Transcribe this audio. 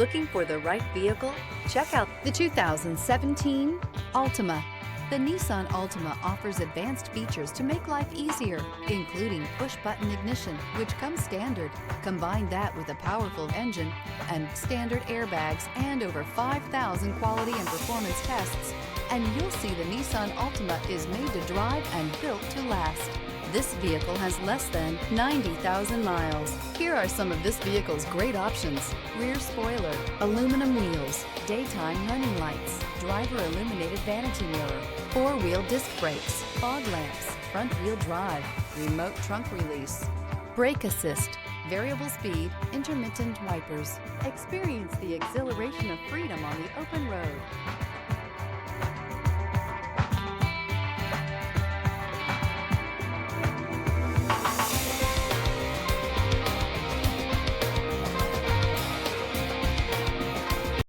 Looking for the right vehicle? Check out the 2017 Altima. The Nissan Altima offers advanced features to make life easier, including push-button ignition, which comes standard. Combine that with a powerful engine and standard airbags and over 5,000 quality and performance tests, and you'll see the Nissan Altima is made to drive and built to last. This vehicle has less than 90,000 miles. Here are some of this vehicle's great options: rear spoiler, aluminum wheels, daytime running lights, driver illuminated vanity mirror, four-wheel disc brakes, fog lamps, front-wheel drive, remote trunk release, brake assist, variable speed, intermittent wipers. Experience the exhilaration of freedom on the open road.